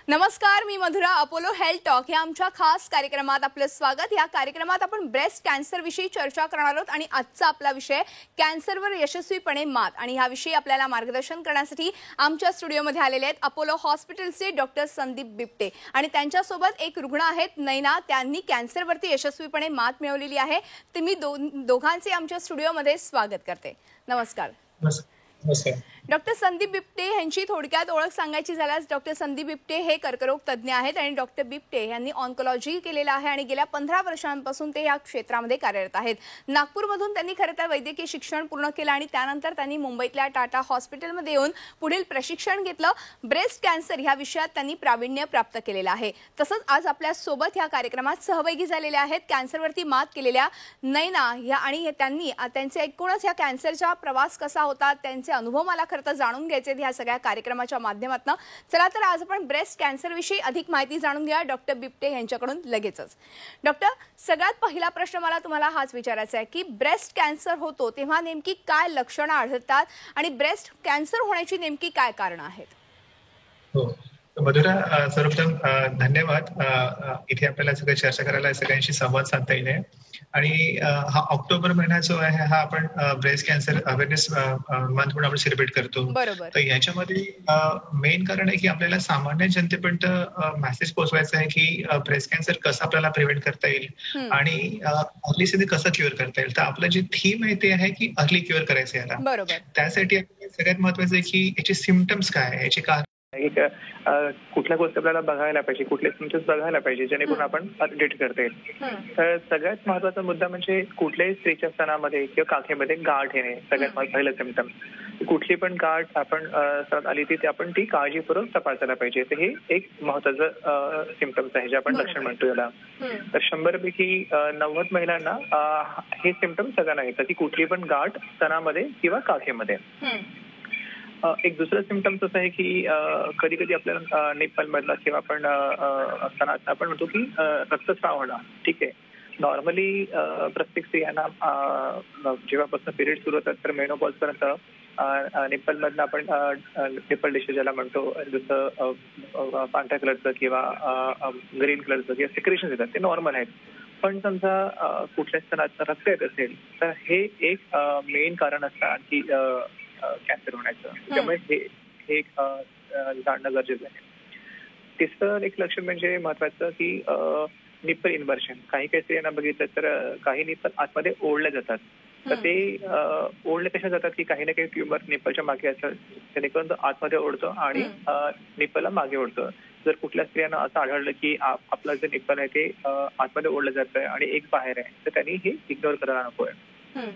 नमस्कार, मी Madhura. Apollo health talk या आमच्या खास कार्यक्रमात आपलं स्वागत. या कार्यक्रमात आपण ब्रेस्ट कॅन्सर विषयी चर्चा करणार आहोत आणि आजचा आपला विषय कॅन्सरवर यशस्वीपणे मात. आणि याविषयी आपल्याला मार्गदर्शन करण्यासाठी आमच्या स्टुडिओमध्ये आलेले आहेत अपोलो हॉस्पिटलचे डॉक्टर संदीप बिबटे आणि त्यांच्यासोबत एक रुग्ण आहेत नैना. त्यांनी कॅन्सरवरती यशस्वीपणे मात मिळवलेली आहे. ते मी दोघांचे आमच्या स्टुडिओमध्ये स्वागत करते. नमस्कार. डॉक्टर संदीप बिबटे यांची थोडक्यात ओळख सांगायची झाल्यास डॉक्टर संदीप बिबटे हे कर्करोग तज्ज्ञ आहेत आणि डॉक्टर बिबटे यांनी ऑन्कोलॉजी केलेला आहे आणि गेल्या 15 वर्षांपासून ते या क्षेत्रामध्ये कार्यरत आहेत. नागपूरमधून त्यांनी खरं तर वैद्यकीय शिक्षण पूर्ण केलं आणि त्यानंतर त्यांनी मुंबईतल्या टाटा हॉस्पिटलमध्ये येऊन पुढील प्रशिक्षण घेतलं. ब्रेस्ट कॅन्सर ह्या विषयात त्यांनी प्रावीण्य प्राप्त केलेलं आहे. तसंच आज आपल्या सोबत या कार्यक्रमात सहभागी झालेल्या आहेत कॅन्सरवरती मात केलेल्या नैना या आणि त्यांनी त्यांचे एकूणच या कॅन्सरचा प्रवास कसा होता, त्यांचे अनुभव मला खरं तर जाणून घ्यायचे ह्या सगळ्या कार्यक्रमाच्या माध्यमातून. चला तर आज आपण ब्रेस्ट कॅन्सर विषयी अधिक माहिती जाणून घ्या डॉक्टर बिबटे यांच्याकडून लगेचच. डॉक्टर, सगळ्यात पहिला प्रश्न मला तुम्हाला हाच विचारायचा आहे की ब्रेस्ट कॅन्सर होतो तेव्हा नेमकी काय लक्षणं आढळतात आणि ब्रेस्ट कॅन्सर होण्याची नेमकी काय कारणं आहेत? हो मधुरा, सर्वप्रथम धन्यवाद. इथे आपल्याला सगळं चर्चा करायला सगळ्यांशी संवाद साधता येईल आणि हा ऑक्टोबर महिना जो आहे हा आपण ब्रेस्ट कॅन्सर अवेअरनेस मंथ म्हणून आपण सेलिब्रेट करतो. तर याच्यामध्ये मेन कारण आहे की आपल्याला सामान्य जनतेपर्यंत मेसेज पोहोचवायचा आहे की ब्रेस्ट कॅन्सर कसं आपल्याला प्रिव्हेंट करता येईल आणि अर्ली स्टेज कसं क्युअर करता येईल. तर आपलं जे थीम आहे ते आहे की अर्ली क्युअर करायचं याला. त्यासाठी सगळ्यात महत्वाचं आहे की याचे सिम्पटम्स काय आहे, याचे कारण कुठल्या गोष्टी आपल्याला बघायला पाहिजे, कुठले सिम्पटम्स बघायला पाहिजे जेणेकरून आपण अपडेट करता येईल. तर सगळ्यात महत्वाचा मुद्दा म्हणजे कुठल्याही स्त्रीच्या स्तनामध्ये किंवा काखेमध्ये गाठ येणे सगळ्यात पहिलं सिम्पटम. कुठली पण गाठ आपण आली ती आपण ती काळजीपूर्वक तपासायला पाहिजे. तर हे एक महत्वाचं सिम्पटम्स आहे जे आपण लक्षण म्हणतो याला. तर 100 पैकी 90 महिलांना हे सिम्पटम सगळ्यांना येतात की कुठली पण गाठ स्तनामध्ये किंवा काखेमध्ये. एक दुसरं सिम्पटम्स असं आहे की कधी कधी आपल्याला निप्पल मधला किंवा आपण म्हणतो की रक्तस्राव होणं. ठीक आहे, नॉर्मली प्रत्येक स्त्रियांना जेव्हापासून पिरियड सुरू होतात तर मेनोपॉज पर्यंत निप्पल मधनं आपण निप्पल डिश ज्याला म्हणतो जसं पांढऱ्या कलरचं किंवा ग्रीन कलरचं किंवा सिक्रेशन येतात ते नॉर्मल आहेत. पण समजा कुठल्या स्तनात रक्त येत असेल तर हे एक मेन कारण असतं की कॅन्सर होण्याचं. त्यामुळे हे एक जाणणं गरजेचं आहे. तिसरं एक लक्षण म्हणजे महत्वाचं की निप्पल इन्व्हर्शन. काही स्त्रियांना बघितलं तर काही निप्पल आतमध्ये ओढले जातात. तर ते ओढले कशा जातात की काही ना काही ट्युमर निप्पलच्या मागे असतात जेणेकरून आतमध्ये ओढतो आणि निप्पलला मागे ओढतो. जर कुठल्या स्त्रियांना असं आढळलं की आपलं जे निप्पल आहे ते आतमध्ये ओढलं जात आहे आणि एक बाहेर आहे तर त्यांनी हे इग्नोर करायला नको आहे.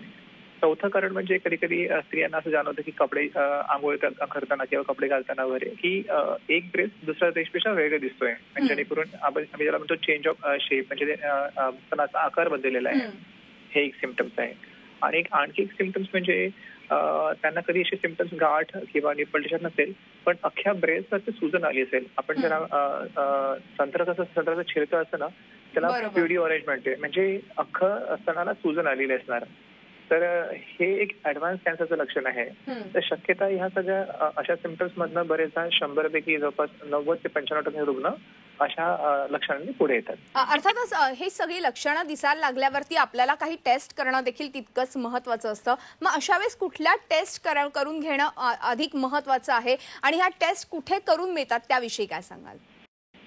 चौथं कारण म्हणजे कधी कधी स्त्रियांना असं जाणवतं की कपडे आंघोळ करताना किंवा कपडे घालताना वगैरे की एक ड्रेस दुसऱ्या ड्रेसपेक्षा वेगळा दिसतोय. जेणेकरून आम्ही ज्याला म्हणतो चेंज ऑफ शेप म्हणजे स्तनाचा आकार बदललेला आहे. हे एक सिम्पटम्स आहे. आणि आणखी एक सिम्पटम्स म्हणजे त्यांना कधी असे सिम्पटम्स गाठ किंवा निप्पल डिशर नसेल पण अख्ख्या ब्रेस्टवरती सुजन आली असेल. आपण ज्याला संत्र्याचं छिलकं असतं ना त्याला प्युडी ऑरेंज म्हणते, म्हणजे अख्खं स्तनाला सुजन आलेली असणार. तर हे एक ऍडव्हान्स कॅन्सरचं लक्षण आहे. तर शक्यता ह्या सगळ्या अशा सिम्पटम्स मधनं बरेचदा 100 पैकी जवळपास 90 ते 95% रुग्ण अशा लक्षणांनी पुढे येतात. अर्थातच हे सगळी लक्षणं दिसायला लागल्यावरती आपल्याला काही टेस्ट करणं देखील तितकंच महत्वाचं असतं. मग अशा वेळेस कुठल्या टेस्ट करून घेणं अधिक महत्वाचं आहे आणि ह्या टेस्ट कुठे करून मिळतात त्याविषयी काय सांगाल?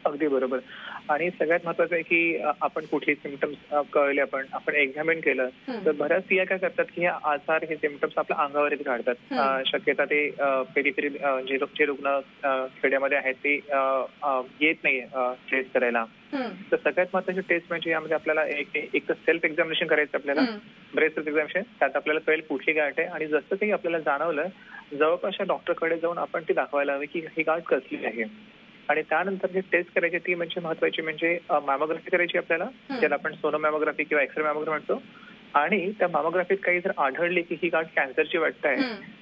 अगदी बरोबर. आणि सगळ्यात महत्वाचं आहे की आपण कुठली सिम्पटम्स कळले आपण एक्झामिन केलं तर बऱ्याच स्त्रिया काय करतात की आजार हे सिम्पटम्स आपल्या अंगावरच काढतात. शक्यता ते पेरिफेरी जे रुग्ण खेड्यामध्ये आहेत ते येत नाही टेस्ट करायला. तर सगळ्यात महत्वाची टेस्ट म्हणजे यामध्ये आपल्याला एक तर सेल्फ एक्झामिनेशन करायचं आपल्याला, ब्रेस्ट एक्झामिनेशन. त्यात आपल्याला कळेल कुठली गाठ आहे आणि जसं काही आपल्याला जाणवलं जवळपासच्या डॉक्टरकडे जाऊन आपण ती दाखवायला हवी की ही गाठ कसली आहे. आणि त्यानंतर जे टेस्ट करायची ती म्हणजे महत्वाची म्हणजे मॅमोग्राफी करायची आपल्याला, ज्याला आपण सोनोमॅमोग्राफी किंवा एक्सरे मॅमोग्राफी म्हणतो. आणि त्या मॅमोग्राफीत काही जर आढळली की ही गाठ कॅन्सरची वाटत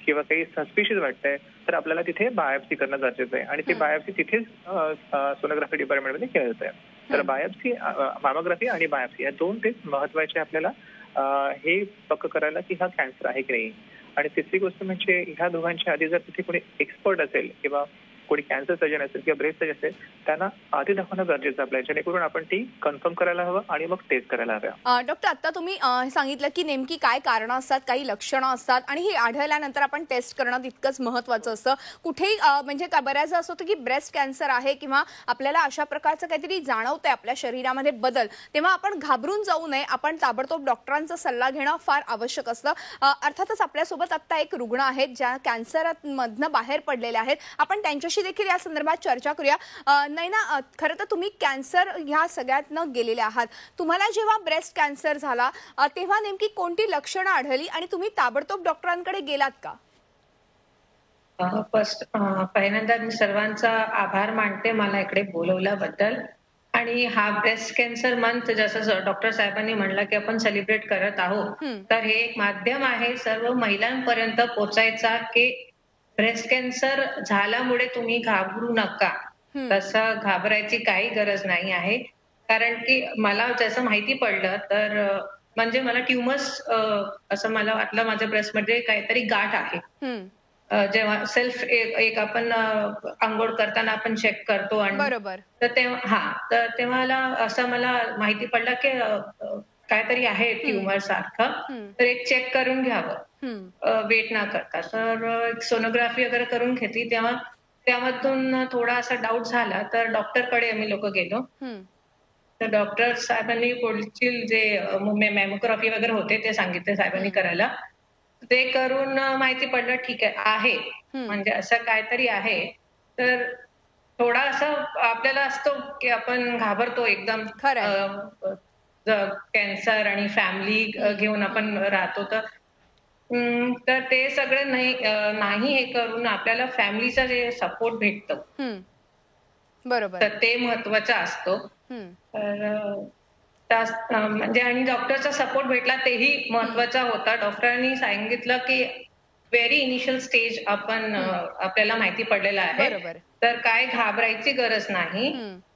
किंवा काही सस्पिशियस वाटतंय तर आपल्याला तिथे बायोप्सी करणं गरजेचं आहे. आणि ती बायोप्सी तिथेच सोनोग्राफी डिपार्टमेंटमध्ये केलं जात आहे. तर बायोप्सी, मॅमोग्राफी आणि बायोप्सी या दोन टेस्ट महत्वाचे आपल्याला हे पक्क करायला की हा कॅन्सर आहे की नाही. आणि तिसरी गोष्ट म्हणजे ह्या दोघांच्या आधी जर तिथे कोणी एक्सपर्ट असेल किंवा कोणी कॅन्सर सर्जन असेल किंवा ब्रेस्ट सर्जन असेल त्यांना आधी दाखवणं गरजेचं आपलं, जेणेकरून आपण ती कन्फर्म करायला हवं आणि मग टेस्ट करायला हव्या. डॉक्टर, आता तुम्ही सांगितलं की नेमकी काय कारणं असतात, काही लक्षणं असतात आणि ही आढळल्यानंतर आपण टेस्ट करणं तितकंच महत्वाचं असतं. कुठेही म्हणजे बऱ्याचदा असं होतं की ब्रेस्ट कॅन्सर आहे किंवा आपल्याला अशा प्रकारचं काहीतरी जाणवतंय आपल्या शरीरामध्ये बदल, तेव्हा आपण घाबरून जाऊ नये. आपण ताबडतोब डॉक्टरांचा सल्ला घेणं फार आवश्यक असतं. अर्थातच आपल्यासोबत आता एक रुग्ण आहेत ज्या कॅन्सरमधनं बाहेर पडलेले आहेत. आपण त्यांच्याशी देखील या संदर्भात चर्चा करूया. नैना, खरं तर तुम्ही कॅन्सर ह्या सगळ्यातनं गेलेले आहात. तुम्हाला जेव्हा ब्रेस्ट कॅन्सर झाला तेव्हा नेमकी कोणती लक्षणं आढळली आणि तुम्ही ताबडतोब डॉक्टरांकडे गेलात का? पहिल्यांदा मी सर्वांचा आभार मानते मला इकडे बोलवल्याबद्दल. आणि हा ब्रेस्ट कॅन्सर मंथ जसं डॉक्टर साहेबांनी म्हणलं की आपण सेलिब्रेट करत आहोत, तर हे एक माध्यम आहे सर्व महिलांपर्यंत पोहोचायचा की ब्रेस्ट कॅन्सर झाल्यामुळे तुम्ही घाबरू नका. तसं घाबरायची काही गरज नाही आहे. कारण की मला जसं माहिती पडलं तर म्हणजे मला ट्युमर्स असं मला वाटलं माझ्या ब्रेस्टमध्ये काहीतरी गाठ आहे. जेव्हा सेल्फ एक आपण आंघोळ करताना आपण चेक करतो आणि बरोबर, तर तेव्हा असं मला माहिती पडलं की काहीतरी आहे ट्युमर सारखं, तर एक चेक करून घ्यावं वेट न करता. तर सोनोग्राफी वगैरे करून घेतली तेव्हा त्यामधून थोडा असा डाऊट झाला, तर डॉक्टरकडे आम्ही लोक गेलो. तर डॉक्टर साहेबांनी पुढची जे मॅमोग्राफी वगैरे होते ते सांगितले साहेबांनी करायला. ते करून माहिती पडलं ठीक आहे म्हणजे असं काहीतरी आहे. तर थोडा असं आपल्याला असतो की आपण घाबरतो एकदम, कॅन्सर आणि फॅमिली घेऊन आपण राहतो. तर ते सगळं नाही हे करून आपल्याला फॅमिलीचा जे सपोर्ट भेटतो बरोबर, तर ते महत्वाचं असतो. तर म्हणजे आणि डॉक्टरचा सपोर्ट भेटला तेही महत्वाचा होता. डॉक्टरांनी सांगितलं की व्हेरी इनिशियल स्टेज आपल्याला माहिती पडलेलं आहे, तर काय घाबरायची गरज नाही.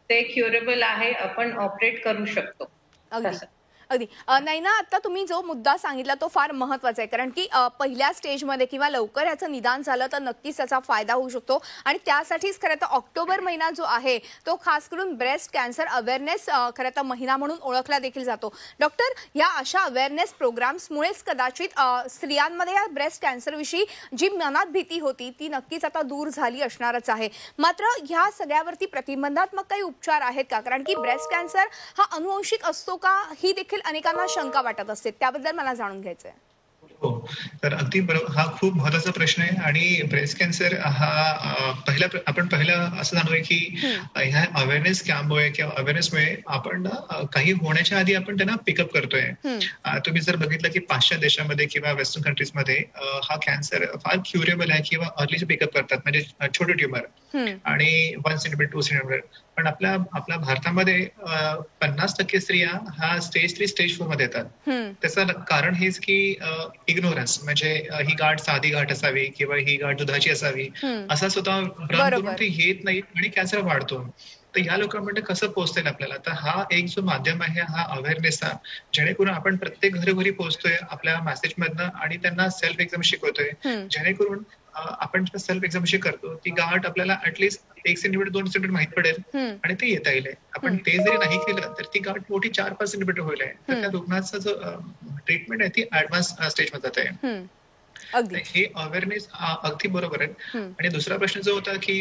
ते क्युरेबल आहे, आपण ऑपरेट करू शकतो. अगदी. नैना, आता तुम्ही जो मुद्दा सांगितला तो फार महत्वाचा आहे, कारण की पहिल्या स्टेजमध्ये किंवा लवकर याचं निदान झालं तर नक्कीच त्याचा फायदा होऊ शकतो. आणि त्यासाठीच खरं तर ऑक्टोबर महिना जो आहे तो खास करून ब्रेस्ट कॅन्सर अवेअरनेस खरं तर महिना म्हणून ओळखला देखील जातो. डॉक्टर, या अशा अवेअरनेस प्रोग्राम्समुळेच कदाचित स्त्रियांमध्ये या ब्रेस्ट कॅन्सरविषयी जी मनात भीती होती ती नक्कीच आता दूर झाली असणारच आहे. मात्र ह्या सगळ्यावरती प्रतिबंधात्मक काही उपचार आहेत का? कारण की ब्रेस्ट कॅन्सर हा अनुवंशिक असतो का ही देखील अनेकांना शंका वाटत असते. त्याबद्दल मला जाणून घ्यायचंय. हो, तर अगदी बरोबर, हा खूप महत्वाचा प्रश्न आहे. आणि ब्रेस्ट कॅन्सर हा आपण पहिलं असं जाणूया की ह्या अवेअरनेस कॅम्पमुळे किंवा अवेअरनेसमुळे आपण काही होण्याच्या आधी आपण त्यांना पिकअप करतोय. तुम्ही जर बघितलं की पाश्चात्य देशामध्ये किंवा वेस्टर्न कंट्रीजमध्ये हा कॅन्सर फार क्युरेबल आहे किंवा अर्ली पिकअप करतात, म्हणजे छोटे ट्युमर आणि 1 सेंटीमीटर 2 सेंटीमीटर. पण आपल्या भारतामध्ये 50% स्त्रिया हा स्टेज 3 स्टेज 4 मध्ये येतात. त्याचं कारण हेच की इग्नोरन्स, म्हणजे ही गाठ साधी गाठ असावी किंवा ही गाठ दुधाची असावी असा स्वतः भ्रम करून ती येत नाही आणि कॅन्सर वाढतो. तर ह्या लोकांमध्ये कसं पोहोचता आपल्याला, तर हा एक जो माध्यम आहे हा अवेअरनेसचा, जेणेकरून आपण प्रत्येक घरोघरी पोहोचतोय आपल्या मेसेज मधनं आणि त्यांना सेल्फ एक्झाम शिकवतोय, जेणेकरून आपण सेल्फ एक्झामिनेशन करतो ती गाठ आपल्याला ऍटलीस्ट 1 सेंटीमीटर 2 सेंटीमीटर माहित पडेल आणि ते येता येईल. आपण ते जरी नाही केलं तर ती गाठ मोठी 4-5 सेंटीमीटर होईल. तर त्या रुग्णाचा जो ट्रीटमेंट आहे ती ऍडव्हान्स स्टेज मध्ये जात आहे. हे अवेअरनेस अगदी बरोबर आहे. आणि दुसरा प्रश्न जो होता की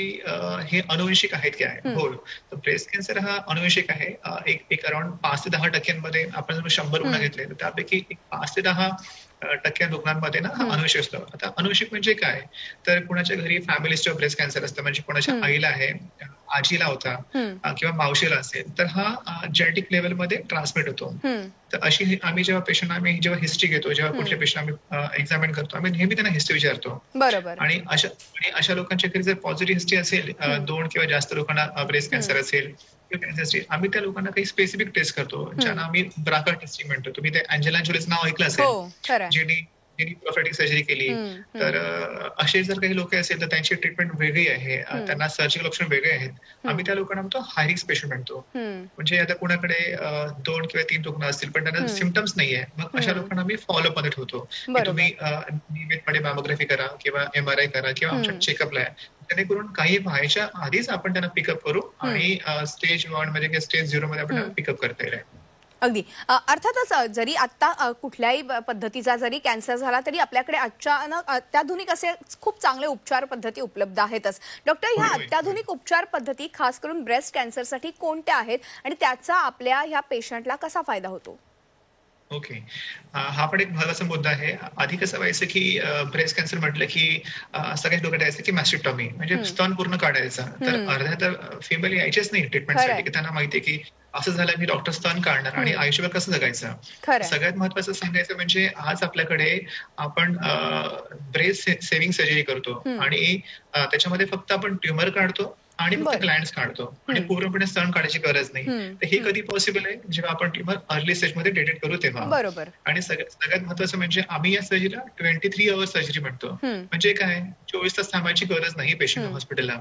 हे अनुवंशिक आहेत की आहे, हो, तर ब्रेस्ट कॅन्सर हा अनुवंशिक आहे. एक अराउंड 5 ते 10% आपण जर 100 रुग्ण घेतले तर त्यापैकी 5 ते 10% रुग्णांमध्ये ना हा अनुवंशिक असतो. आता अनुवंशिक म्हणजे काय, तर कुणाच्या घरी family history of breast cancer असतं, म्हणजे कोणाच्या आईला आहे, आजीला होता किंवा मावशीला असेल, तर हा जेनेटिक लेवलमध्ये ट्रान्समिट होतो. तर अशी आम्ही जेव्हा हिस्ट्री घेतो, जेव्हा कुठले पेशंट आम्ही एक्झामिन करतो, आम्ही नेहमी त्यांना हिस्ट्री विचारतो. बरोबर. आणि अशा लोकांच्या घरी जर पॉझिटिव्ह हिस्ट्री असेल, 2 किंवा जास्त लोकांना ब्रेस्ट कॅन्सर असेल, आम्ही त्या लोकांना काही स्पेसिफिक टेस्ट करतो, ज्यांना आम्ही ब्राका टेस्टिंग म्हणतो. तुम्ही ते अँजेला जोलीचं नाव ऐकलं असेल, प्रोफेटिक सर्जरी केली. तर असे जर काही लोक असेल तर त्यांची ट्रीटमेंट वेगळी आहे. त्यांना सर्जिकल ऑप्शन वेगळे आहेत. आम्ही त्या लोकांना म्हणतो हाय रिस्क पेशंट म्हणतो. म्हणजे आता कुणाकडे 2 किंवा 3 रुग्ण असतील पण त्यांना सिम्पटम्स नाहीये, मग अशा लोकांना आम्ही फॉलोअप मध्ये ठेवतो की तुम्ही नियमितपणे मॅमोग्राफी करा किंवा MRI करा किंवा आमच्या चेकअपला आहे, जेणेकरून काही व्हायच्या आधीच आपण त्यांना पिकअप करू आणि स्टेज 1 मध्ये किंवा स्टेज 0 मध्ये आपण पिकअप करता येईल. अगदी अर्थातच जरी आता कुठल्याही पद्धतीचा जरी कॅन्सर झाला तरी आपल्याकडे अचानक अत्याधुनिक असे खूप चांगले उपचार पद्धती उपलब्ध आहेतच. डॉक्टर, ह्या अत्याधुनिक उपचार पद्धती खास करून ब्रेस्ट कॅन्सरसाठी कोणत्या आहेत आणि त्याचा आपल्या ह्या पेशंटला कसा फायदा होतो? ओके. हा पण एक महत्वाचा मुद्दा आहे. आधी कसं व्हायचं की ब्रेस्ट कॅन्सर म्हटलं की सगळ्याच लोक यायचं की मॅस्टेक्टॉमी म्हणजे स्तन पूर्ण काढायचा. तर अर्ध्या तर फिमेल यायचेच नाही ट्रीटमेंटसाठी की त्यांना माहितीये की असं झालं मी डॉक्टर स्तन काढणार आणि आयुष्यभर कसं जगायचं. सगळ्यात महत्वाचं सांगायचं म्हणजे आज आपल्याकडे आपण ब्रेस्ट सेव्हिंग सर्जरी करतो आणि त्याच्यामध्ये फक्त आपण ट्युमर काढतो आणि फक्त ग्लँड्स काढतो आणि पूर्णपणे स्तन काढायची गरज नाही. तर हे कधी पॉसिबल आहे जेव्हा आपण ट्युमर अर्ली स्टेज मध्ये डिटेक्ट करू तेव्हा. बरोबर. आणि सगळ्यात महत्वाचं म्हणजे आम्ही या सर्जरीला 23 अवर्स सर्जरी म्हणतो. म्हणजे काय 24 तास थांबायची गरज नाही पेशंट हॉस्पिटलला.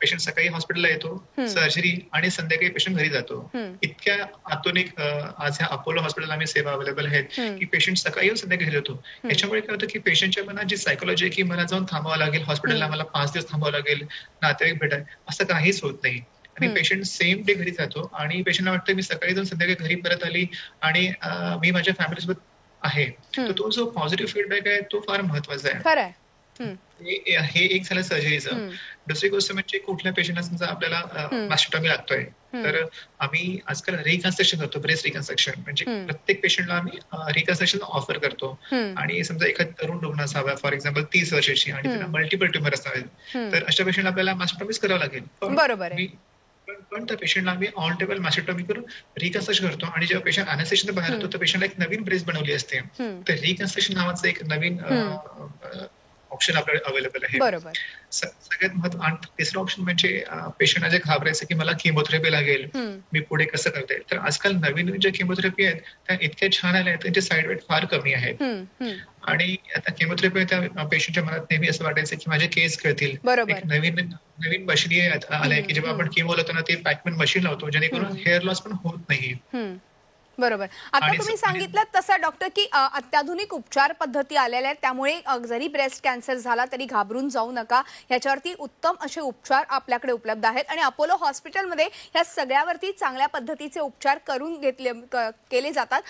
पेशंट सकाळी हॉस्पिटलला येतो, सर्जरी आणि संध्याकाळी पेशंट घरी जातो. इतक्या आधुनिक आज ह्या अपोलो हॉस्पिटल आम्ही सेवा अवेलेबल आहेत की पेशंट सकाळी येऊन संध्याकाळी घरी जातो. याच्यामुळे काय होतं की पेशंटच्या मनात जी सायकोलॉजी आहे की मला जाऊन थांबावं लागेल हॉस्पिटलला, मला 5 दिवस थांबावं लागेल, नातेवाईक भेटाय, असं काहीच होत नाही. आणि पेशंट सेम डे घरी जातो आणि पेशंटला वाटतं मी सकाळी जाऊन संध्याकाळी घरी परत आली आणि मी माझ्या फॅमिलीसोबत आहे. तर तो जो पॉझिटिव्ह फीडबॅक आहे तो फार महत्वाचा आहे. हे एक झालं सर्जरीचं. दुसरी गोष्ट म्हणजे कुठल्या पेशंटला समजा आपल्याला मॅस्टेक्टॉमी लागतोय तर आम्ही आजकाल रिकन्स्ट्रक्शन करतो, ब्रेस्ट रिकन्स्ट्रक्शन. म्हणजे प्रत्येक पेशंटला आम्ही रिकन्स्ट्रक्शन ऑफर करतो. आणि समजा एखाद तरुण रुग्ण असावा फॉर एक्झाम्पल 30 वर्षाची आणि त्याला मल्टिपल ट्युमर असावेत तर अशा पेशंटला आपल्याला मॅस्टेक्टॉमीच करावं लागेल. बरोबर. पण त्या पेशंटला आम्ही ऑन टेबल मॅस्टेक्टॉमी करून रिकन्स्ट्रक्शन करतो आणि जेव्हा पेशंट अॅनेस्थेशियातून बाहेर येतो तर पेशंटला एक नवीन ब्रेस्ट बनवली असते. तर रिकन्स्ट्रक्शन नावाचं एक नवीन ऑप्शन आपल्याला अवेलेबल आहे. बरोबर. सगळ्यात महत्त्वाचं तिसरं ऑप्शन म्हणजे पेशंटला जे घाबरायचं की मला किमोथेरपी लागेल, मी पुढे कसं करता येईल. तर आजकाल नवीन ज्या किमोथेरपी आहेत त्या इतक्या छान आल्या आहेत, त्यांचे साईड इफेक्ट फार कमी आहेत. आणि आता किमोथेरपी त्या पेशंटच्या मनात नेहमी असं वाटायचं की माझे केस कळतील. एक नवीन मशिनी आल्या की जेव्हा आपण किमो लावतो ना ते पॅकमेन मशीन लावतो जेणेकरून हेअर लॉस पण होत नाही. बरोबर. आता तुम्ही सांगितलं तसं डॉक्टर की अत्याधुनिक उपचार पद्धती आलेल्या आहेत त्यामुळे जरी ब्रेस्ट कॅन्सर झाला तरी घाबरून जाऊ नका. ह्याच्यावरती उत्तम असे उपचार आपल्याकडे उपलब्ध आहेत आणि अपोलो हॉस्पिटलमध्ये ह्या सगळ्यावरती चांगल्या पद्धतीचे उपचार करून केले जातात.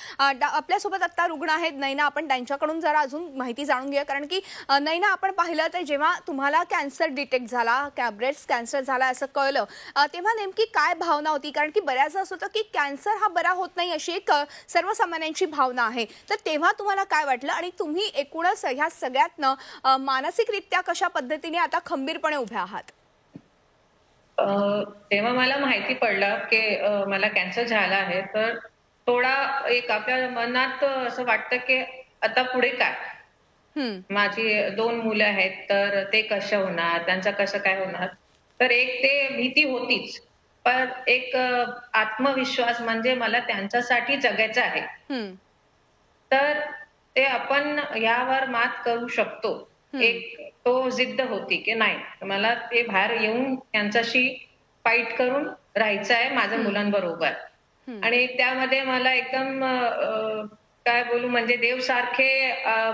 आपल्यासोबत आता रुग्ण आहेत नैना, आपण त्यांच्याकडून जरा अजून माहिती जाणून घेऊया. कारण की नैना, आपण पाहिलं तर जेव्हा तुम्हाला कॅन्सर डिटेक्ट झाला, ब्रेस्ट कॅन्सर झाला असं कळलं तेव्हा नेमकी काय भावना होती? कारण की बऱ्याचदा असं होतं की कॅन्सर हा बरा होत नाही अशी एक सर्वसामान्यांची भावना आहे. तर तेव्हा तुम्हाला काय वाटलं आणि तुम्ही एकूणच ह्या सगळ्यातनं मानसिकरित्या कशा पद्धतीने आता खंबीरपणे उभ्या आहात? तेव्हा मला माहिती पडलं की मला कॅन्सर झाला आहे तर थोडा एक आपल्या मनात असं वाटतं की आता पुढे काय. माझी 2 मुलं आहेत तर ते कसं होणार, त्यांचं कसं काय होणार. तर एक ते भीती होतीच. पण एक आत्मविश्वास म्हणजे मला त्यांच्यासाठी जगायचं आहे. तर ते आपण यावर मात करू शकतो. एक तो जिद्द होती की नाही मला ते बाहेर येऊन त्यांच्याशी फाईट करून राहायचं आहे माझ्या मुलांबरोबर. आणि त्यामध्ये मला एकदम काय बोलू म्हणजे देव सारखे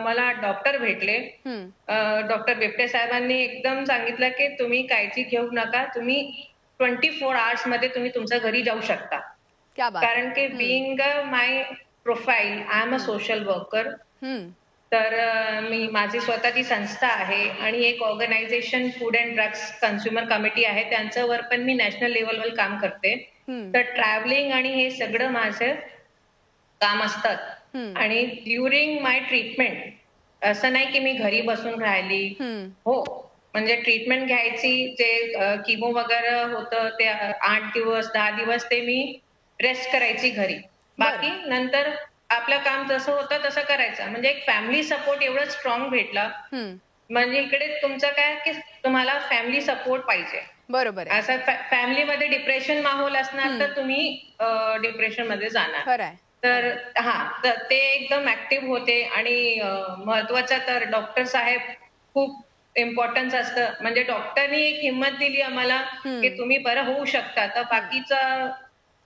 मला डॉक्टर भेटले. डॉक्टर बिबटे साहेबांनी एकदम सांगितलं की तुम्ही काळजी घेऊ नका, तुम्ही 24 आवर्स मध्ये तुम्ही तुमच्या घरी जाऊ शकता. कारण की being my profile I am a social worker. तर मी माझी स्वतःची संस्था आहे आणि एक organization food and drugs consumer committee आहे त्यांच्यावर पण मी नॅशनल लेवलवर काम करते. तर ट्रॅव्हलिंग आणि हे सगळं माझं काम असतात. आणि ड्युरिंग माय ट्रीटमेंट असं नाही की मी घरी बसून राहिली. हो, म्हणजे ट्रीटमेंट घ्यायची जे किमो वगैरे होतं ते 8 दिवस 10 दिवस ते मी रेस्ट करायची घरी. बाकी नंतर आपलं काम जसं होतं तसं करायचं. म्हणजे एक फॅमिली सपोर्ट एवढं स्ट्रॉंग भेटला. म्हणजे इकडे तुमचं काय की तुम्हाला फॅमिली सपोर्ट पाहिजे. बरोबर. असं फॅमिलीमध्ये डिप्रेशन माहोल असणार तर तुम्ही डिप्रेशन मध्ये जाणार. तर तर ते एकदम ऍक्टिव्ह होते आणि महत्वाचं तर डॉक्टर साहेब खूप इम्पॉर्टन्स असतं. म्हणजे डॉक्टरनी एक हिंमत दिली आम्हाला की तुम्ही बरं होऊ शकता, तर बाकीचं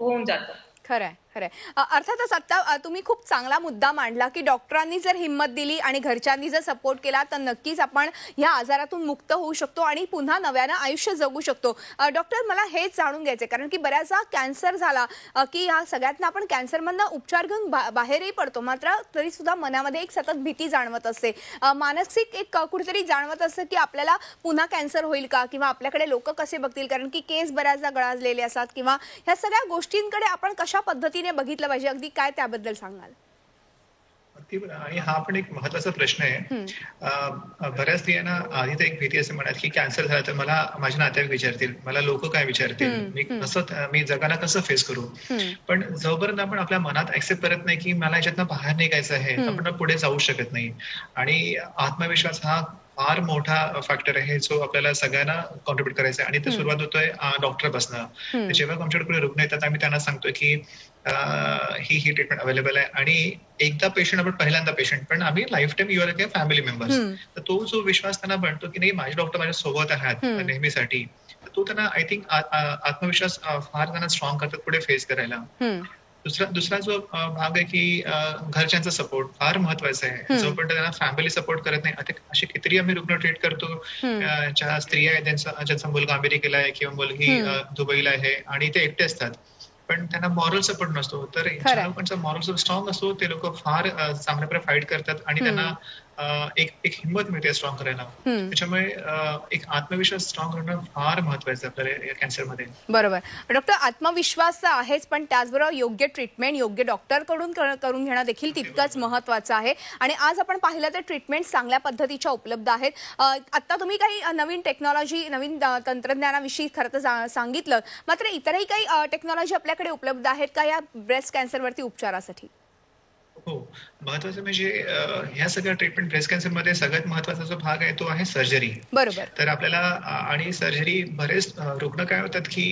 होऊन जातं. खरंय, खरंय. अर्थातच आता तुम्ही खूप चांगला मुद्दा मांडला, की डॉक्टरांनी जर हिंमत दिली आणि घरच्यांनी जर सपोर्ट केला, तर नक्कीच आपण ह्या आजारातून मुक्त होऊ शकतो आणि पुन्हा नव्यानं आयुष्य जगू शकतो. डॉक्टर, मला हेच जाणून घ्यायचंय, कारण की बऱ्याचदा कॅन्सर झाला की ह्या सगळ्यातनं आपण कॅन्सरमधनं उपचार घेऊन बाहेरही पडतो, मात्र तरी सुद्धा मनामध्ये एक सतत भीती जाणवत असते. मानसिक एक कुठेतरी जाणवत असतं, की आपल्याला पुन्हा कॅन्सर होईल का, किंवा आपल्याकडे लोक कसे बघतील, कारण की केस बऱ्याचदा गळाजलेले असतात, किंवा ह्या सगळ्या गोष्टींकडे आपण कशा पद्धतीने बघितलं पाहिजे, अगदी काय त्याबद्दल सांगाल? अगदी बरं. आणि हा पण एक महत्वाचा प्रश्न आहे. बऱ्याच स्त्रियांना आधी तर एक भीती असं म्हणत की कॅन्सर झाला तर मला माझे नातेवाईक विचारतील, मला लोक काय विचारतील, मी जगाला कसं फेस करू. पण जोपर्यंत आपण आपल्या मनात ऍक्सेप्ट करत नाही की मला याच्यातनं बाहेर निघायचं आहे, आपण पुढे जाऊ शकत नाही. आणि आत्मविश्वास हा फार मोठा फॅक्टर आहे जो आपल्याला सगळ्यांना कॉन्ट्रीब्युट करायचा आहे. आणि ते सुरुवात होतोय डॉक्टर बसणं. जेव्हा आमच्याकडे कोणी रुग्ण येतात आम्ही त्यांना सांगतोय की ही ट्रीटमेंट अवेलेबल आहे. आणि एकदा पेशंट आपण पहिल्यांदा पेशंट, पण आम्ही life time your a family members. तर तो जो विश्वास त्यांना बनतो की नाही माझे डॉक्टर माझ्या सोबत आहात नेहमीसाठी, तर तो त्यांना आय थिंक आत्मविश्वास फार त्यांना स्ट्रॉंग करतात पुढे फेस करायला. दुसरा जो भाग आहे की घरच्यांचा सपोर्ट फार महत्वाचा आहे. जोपर्यंत त्यांना फॅमिली सपोर्ट करत नाही, आता असे कितीतरी आम्ही रुग्ण ट्रीट करतो ज्या स्त्रिया आहेत ज्यांचा मुलगा अमेरिकेला आहे किंवा मुलगी दुबईला आहे आणि ते एकटे असतात, पण त्यांना मॉरल सपोर्ट नसतो. तर ज्या लोकांचा मॉरल सपोर्ट स्ट्रॉंग असतो ते लोक फार चांगल्या प्रकारे फाईट करतात आणि त्यांना एक हिंमत मिळते स्ट्रॉंग करायला. त्याच्यामुळे एक आत्मविश्वास स्ट्रॉंग करणं फार महत्वाचं आहे आपल्याला या कॅन्सरमध्ये. बरोबर. डॉक्टर, आत्मविश्वास तर आहेच, पण त्याचबरोबर योग्य ट्रीटमेंट योग्य डॉक्टरकडून करून घेणं देखील तितकंच महत्वाचं आहे. आणि आज आपण पाहिलं तर ट्रीटमेंट चांगल्या पद्धतीच्या उपलब्ध आहेत. आता तुम्ही काही नवीन टेक्नॉलॉजी, नवीन तंत्रज्ञानाविषयी खरं तर सांगितलं, मात्र इतरही काही टेक्नॉलॉजी आपल्याकडे उपलब्ध आहेत का या ब्रेस्ट कॅन्सरवरती उपचारासाठी? हो, महत्वाचं म्हणजे ह्या सगळ्या ट्रीटमेंट ब्रेस्ट कॅन्सरमध्ये सगळ्यात महत्वाचा जो भाग आहे तो आहे सर्जरी. बरोबर. तर आपल्याला आणि सर्जरी बरेच रुग्ण काय होतात की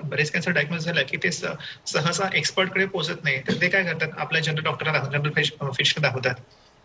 ब्रेस्ट कॅन्सर डायग्नोज झालं की ते सहसा एक्सपर्टकडे पोहोचत नाही. तर ते काय करतात, आपल्या जनरल डॉक्टरला जनरल फिजिशियन दाखवतात,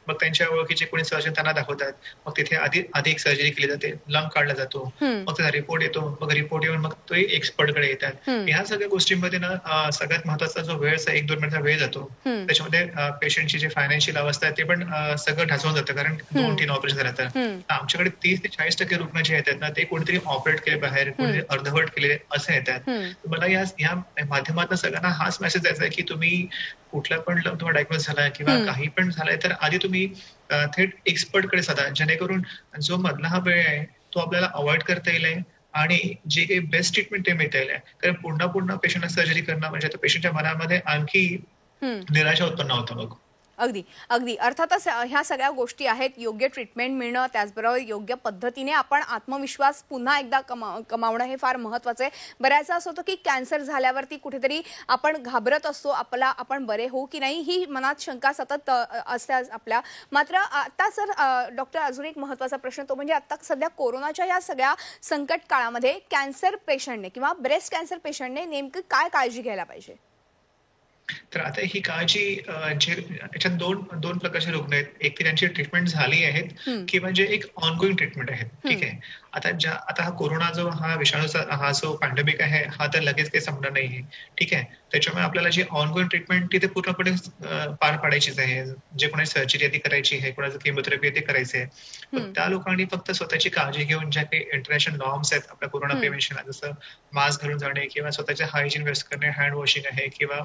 मग त्यांच्या ओळखीचे कोणी सर्जन त्यांना दाखवतात, मग तिथे आधी एक सर्जरी केली जाते, लंग काढला जातो, मग त्याचा रिपोर्ट येतो, मग रिपोर्ट येऊन मग तो एक्सपर्टकडे येतात. ह्या सगळ्या गोष्टींमध्ये ना सगळ्यात महत्वाचा जो वेळ 1-2 मिनिटचा वेळ जातो. त्याच्यामध्ये पेशंटची जी फायनान्शियल अवस्था आहे ते पण सगळं ढासळून जातं, कारण 2-3 ऑपरेशन झालं तर. आमच्याकडे 30 ते 40% रुग्ण जे येतात ना ते कोणीतरी ऑपरेट केले बाहेर, कोणीतरी अर्धवट केले असे येतात. मला या माध्यमातून सगळ्यांना हाच मेसेज द्यायचा आहे की तुम्ही कुठला पण तुम्हाला डायग्नोज झाला किंवा काही पण झालंय तर आधी तुम्ही थेट एक्सपर्टकडे साधा, जेणेकरून जो मधला हा वेळ आहे तो आपल्याला अवॉइड करता येईल आणि जे काही बेस्ट ट्रीटमेंट ते मिळता येईल. कारण पुन्हा पेशंटला सर्जरी करणं म्हणजे पेशंटच्या मनामध्ये आणखी निराशा उत्पन्न होतं. मग अगदी अगदी अर्थातच ह्या सगळ्या गोष्टी आहेत. योग्य ट्रीटमेंट मिळणं, त्याचबरोबर योग्य पद्धतीने आपण आत्मविश्वास पुन्हा एकदा कमावणं हे फार महत्वाचं आहे. बऱ्याचदा असं होतं की कॅन्सर झाल्यावरती कुठेतरी आपण घाबरत असतो, आपण बरे होऊ की नाही ही मनात शंका सतत असते आपल्या. मात्र आता सर डॉक्टर, अजून एक महत्वाचा प्रश्न, तो म्हणजे आता सध्या कोरोनाच्या या सगळ्या संकट काळामध्ये कॅन्सर पेशंटने किंवा ब्रेस्ट कॅन्सर पेशंटने नेमकी काय काळजी घ्यायला पाहिजे? तर आता ही काळजी याच्यात दोन प्रकारचे रुग्ण आहेत. एक तर त्यांची ट्रीटमेंट झाली आहेत किंवा जे एक ऑनगोईंग ट्रीटमेंट आहेत. ठीक आहे. आता हा कोरोना हा विषाणूचा हा जो पॅन्डेमिक आहे हा तर लगेच काही संपणार नाहीये. ठीक आहे. त्याच्यामुळे आपल्याला जी ऑनगोईंग ट्रीटमेंट ती पूर्णपणे पार पाडायचीच आहे. जे कोणी सर्जरी आधी करायची आहे, कोणाचं केमोथेरपी ते करायचं आहे. पण त्या लोकांनी फक्त स्वतःची काळजी घेऊन ज्या काही इंटरनॅशनल नॉर्म्स आहेत आपल्या कोरोना प्रिव्हेन्शन, जसं मास्क घालून जाणे किंवा स्वतःच्या हायजीन व्यवस्थित करणे, हँड वॉशिंग आहे किंवा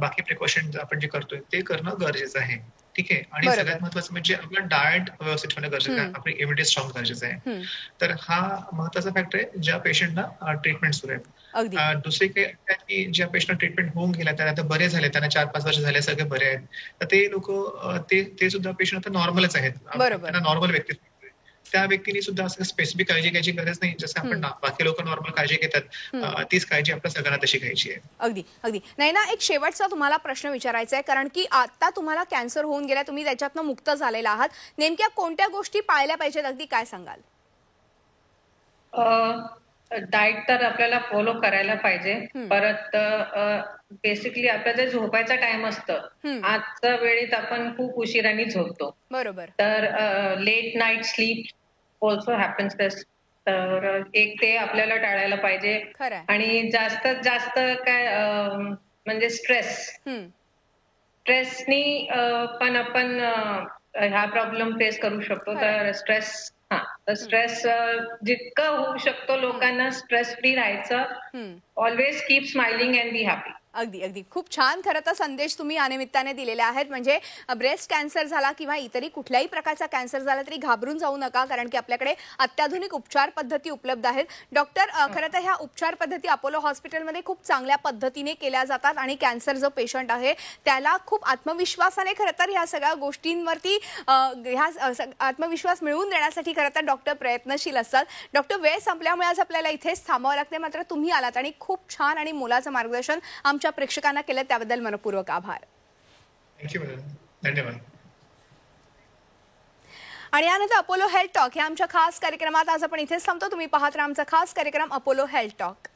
बाकी प्रिकॉशन आपण जे करतोय ते करणं गरजेचं आहे. ठीक आहे. आणि सगळ्यात महत्वाचं म्हणजे आपलं डाएट व्यवस्थित होणं गरजेचं आहे, आपली इम्युनिटी स्ट्रॉंग गरजेचं आहे. तर हा महत्वाचा फॅक्टर आहे ज्या पेशंटला ट्रीटमेंट सुरू आहे. दुसरी काय की ज्या पेशंटला ट्रीटमेंट होऊन गेला, त्या आता बरे झाले, त्यांना 4-5 वर्ष झाले, सगळे बरे आहेत, तर ते लोक ते सुद्धा पेशंट आता नॉर्मलच आहेत, त्यांना नॉर्मल व्यक्ती. त्या व्यक्तीने सुद्धा असं स्पेसिफिक काळजी घ्यायची गरज नाही. जसं आपण बाकी लोक नॉर्मल काळजी घेतात तीच काळजी आपल्या सगळ्यांना तशी घ्यायची आहे. अगदी नाही ना. एक शेवटचा तुम्हाला प्रश्न विचारायचा आहे, कारण की आता तुम्हाला कॅन्सर होऊन गेला, तुम्ही त्याच्यातनं मुक्त झालेला आहात. नेमक्या कोणत्या गोष्टी पाळल्या पाहिजेत, अगदी काय सांगाल? डाएट तर आपल्याला फॉलो करायला पाहिजे. परत बेसिकली आपलं जे झोपायचा टाइम असतं, आजच्या वेळेत आपण खूप उशिराने झोपतो. बरोबर. तर late night sleep also happens this. तर एक ते आपल्याला टाळायला पाहिजे. खरंय. आणि जास्तीत जास्त काय म्हणजे स्ट्रेसनी पण आपण हा प्रॉब्लेम फेस करू शकतो. खरंय. तर स्ट्रेस जितकं होऊ शकतो लोकांना स्ट्रेस फ्री राहायचं. Always keep smiling and be happy. अगदी अगदी खूप छान खरं तर संदेश तुम्ही या निमित्ताने दिलेले आहेत. म्हणजे ब्रेस्ट कॅन्सर झाला किंवा इतरही कुठल्याही प्रकारचा कॅन्सर झाला तरी घाबरून जाऊ नका, कारण की आपल्याकडे अत्याधुनिक उपचार पद्धती उपलब्ध आहेत. डॉक्टर, खरं तर ह्या उपचार पद्धती अपोलो हॉस्पिटलमध्ये खूप चांगल्या पद्धतीने केल्या जातात आणि कॅन्सर जो पेशंट आहे त्याला खूप आत्मविश्वासाने खरं तर ह्या सगळ्या गोष्टींवरती आत्मविश्वास मिळवून देण्यासाठी खरं तर डॉक्टर प्रयत्नशील असतात. डॉक्टर, वेळ संपल्यामुळे आज आपल्याला इथेच थांबावं लागते, मात्र तुम्ही आलात आणि खूप छान आणि मोलाचं मार्गदर्शन आमच्या प्रेक्षकांना केलं, त्याबद्दल मनपूर्वक आभार. थँक्यू मॅडम, धन्यवाद. आणि यानंतर अपोलो हेल्थ टॉक या आमच्या खास कार्यक्रमात आज आपण इथेच थांबतो. तुम्ही पाहत राहा आमचा खास कार्यक्रम अपोलो हेल्थ टॉक.